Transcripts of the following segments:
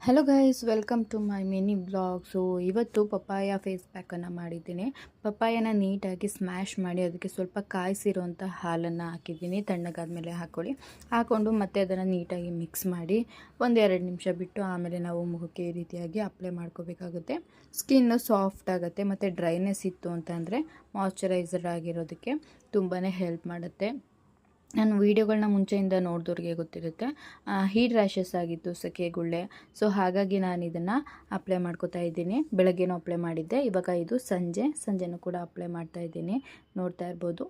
Hello guys, welcome to my mini blog. So ಇವತ್ತು papaya face ಪ್ಯಾಕನ್ನು ಮಾಡಿದ್ದೀನಿ. ಪಪ್ಪಾಯನ ನೀಟಾಗಿ ಸ್ಮ್ಯಾಶ್ ಮಾಡಿ ಅದಕ್ಕೆ ಸ್ವಲ್ಪ ಕಾಯಿಸಿರುವಂಥ ಹಾಲನ್ನು ಹಾಕಿದ್ದೀನಿ. ತಣ್ಣಗಾದ್ಮೇಲೆ ಹಾಕ್ಕೊಂಡು ಮತ್ತೆ ಅದನ್ನು ನೀಟಾಗಿ ಮಿಕ್ಸ್ ಮಾಡಿ 1-2 ನಿಮಿಷ ಬಿಟ್ಟು ಆಮೇಲೆ ನಾವು ಮುಖಕ್ಕೆ ಈ ರೀತಿಯಾಗಿ ಅಪ್ಲೈ ಮಾಡ್ಕೋಬೇಕಾಗುತ್ತೆ. ಸ್ಕಿನ್ನು ಸಾಫ್ಟ್ ಆಗುತ್ತೆ ಮತ್ತು ಡ್ರೈನೆಸ್ ಇತ್ತು ಅಂತಂದರೆ ಮಾಯ್ಶ್ಚರೈಸರ್ ಆಗಿರೋದಕ್ಕೆ ತುಂಬಾ ಹೆಲ್ಪ್ ಮಾಡುತ್ತೆ. ನಾನು ವೀಡಿಯೋಗಳನ್ನ ಮುಂಚೆಯಿಂದ ನೋಡಿದವ್ರಿಗೆ ಗೊತ್ತಿರುತ್ತೆ. ಹೀಟ್ ರ್ಯಾಷಸ್ ಆಗಿತ್ತು, ಸೆಕೆಗುಳ್ಳೆ. ಸೊ ಹಾಗಾಗಿ ನಾನು ಇದನ್ನು ಅಪ್ಲೈ ಮಾಡ್ಕೋತಾ ಇದ್ದೀನಿ. ಬೆಳಗ್ಗೆನೂ ಅಪ್ಲೈ ಮಾಡಿದ್ದೆ, ಇವಾಗ ಇದು ಸಂಜೆನೂ ಕೂಡ ಅಪ್ಲೈ ಮಾಡ್ತಾ ಇದ್ದೀನಿ. ನೋಡ್ತಾ ಇರ್ಬೋದು.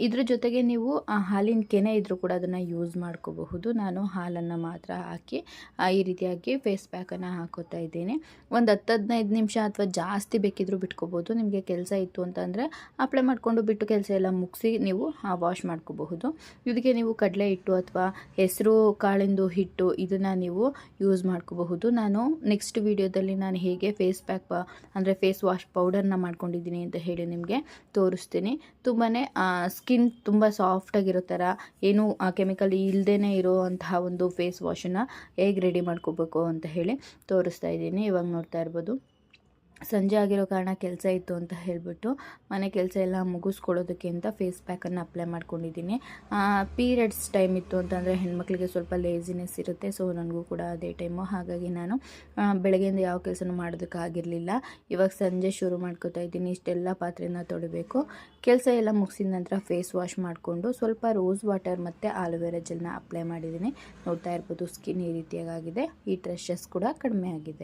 ಇದ್ರ ಜೊತೆಗೆ ನೀವು ಹಾಲಿನ ಕೆನೆ ಇದ್ದರೂ ಕೂಡ ಅದನ್ನು ಯೂಸ್ ಮಾಡ್ಕೋಬಹುದು. ನಾನು ಹಾಲನ್ನು ಮಾತ್ರ ಹಾಕಿ ಈ ರೀತಿಯಾಗಿ ಫೇಸ್ ಪ್ಯಾಕನ್ನು ಹಾಕೋತಾ ಇದ್ದೀನಿ. ಒಂದು 10-15 ನಿಮಿಷ ಅಥವಾ ಜಾಸ್ತಿ ಬೇಕಿದ್ರೂ ಬಿಟ್ಕೋಬೋದು. ನಿಮಗೆ ಕೆಲಸ ಇತ್ತು ಅಂತಂದರೆ ಅಪ್ಲೈ ಮಾಡಿಕೊಂಡು ಬಿಟ್ಟು ಕೆಲಸ ಎಲ್ಲ ಮುಗಿಸಿ ನೀವು ವಾಶ್ ಮಾಡ್ಕೋಬಹುದು. ಇದಕ್ಕೆ ನೀವು ಕಡಲೆ ಹಿಟ್ಟು ಅಥವಾ ಹೆಸರು ಕಾಳಿಂದು ಹಿಟ್ಟು ಇದನ್ನು ನೀವು ಯೂಸ್ ಮಾಡ್ಕೋಬಹುದು. ನಾನು ನೆಕ್ಸ್ಟ್ ವಿಡಿಯೋದಲ್ಲಿ ನಾನು ಹೇಗೆ ಫೇಸ್ ಪ್ಯಾಕ್ ಅಂದರೆ ಫೇಸ್ ವಾಶ್ ಪೌಡರ್ನ ಮಾಡ್ಕೊಂಡಿದ್ದೀನಿ ಅಂತ ಹೇಳಿ ನಿಮಗೆ ತೋರಿಸ್ತೀನಿ. ತುಂಬಾ ಸ್ಕಿನ್ ತುಂಬ ಸಾಫ್ಟಾಗಿರೋ ಥರ, ಏನು ಕೆಮಿಕಲ್ ಇಲ್ಲದೇ ಇರೋವಂತಹ ಒಂದು ಫೇಸ್ ವಾಶನ್ನು ಹೇಗೆ ರೆಡಿ ಮಾಡ್ಕೋಬೇಕು ಅಂತ ಹೇಳಿ ತೋರಿಸ್ತಾ ಇದ್ದೀನಿ. ಇವಾಗ ನೋಡ್ತಾ ಇರ್ಬೋದು. ಸಂಜೆ ಆಗಿರೋ ಕಾರಣ ಕೆಲಸ ಇತ್ತು ಅಂತ ಹೇಳಿಬಿಟ್ಟು ಮನೆ ಕೆಲಸ ಎಲ್ಲ ಮುಗಿಸ್ಕೊಳ್ಳೋದಕ್ಕೆ ಅಂತ ಫೇಸ್ ಪ್ಯಾಕನ್ನು ಅಪ್ಲೈ ಮಾಡ್ಕೊಂಡಿದ್ದೀನಿ. ಪೀರಿಯಡ್ಸ್ ಟೈಮ್ ಇತ್ತು ಅಂತಂದರೆ ಹೆಣ್ಮಕ್ಳಿಗೆ ಸ್ವಲ್ಪ ಲೇಸಿನೆಸ್ ಇರುತ್ತೆ. ಸೊ ನನಗೂ ಕೂಡ ಅದೇ ಟೈಮು. ಹಾಗಾಗಿ ನಾನು ಬೆಳಗ್ಗೆಯಿಂದ ಯಾವ ಕೆಲಸನೂ ಮಾಡೋದಕ್ಕಾಗಿರಲಿಲ್ಲ. ಇವಾಗ ಸಂಜೆ ಶುರು ಮಾಡ್ಕೋತಾ ಇದ್ದೀನಿ. ಇಷ್ಟೆಲ್ಲ ಪಾತ್ರೆನ ತೊಳಿಬೇಕು. ಕೆಲಸ ಎಲ್ಲ ಮುಗಿಸಿದ ನಂತರ ಫೇಸ್ ವಾಶ್ ಮಾಡಿಕೊಂಡು ಸ್ವಲ್ಪ ರೋಸ್ ವಾಟರ್ ಮತ್ತು ಆಲೋವೆರಾ ಜೆಲ್ನ ಅಪ್ಲೈ ಮಾಡಿದ್ದೀನಿ. ನೋಡ್ತಾ ಇರ್ಬೋದು, ಸ್ಕಿನ್ ಈ ರೀತಿಯಾಗಿದೆ. ಈ ರ್ಯಾಷಸ್ ಕೂಡ ಕಡಿಮೆ ಆಗಿದೆ.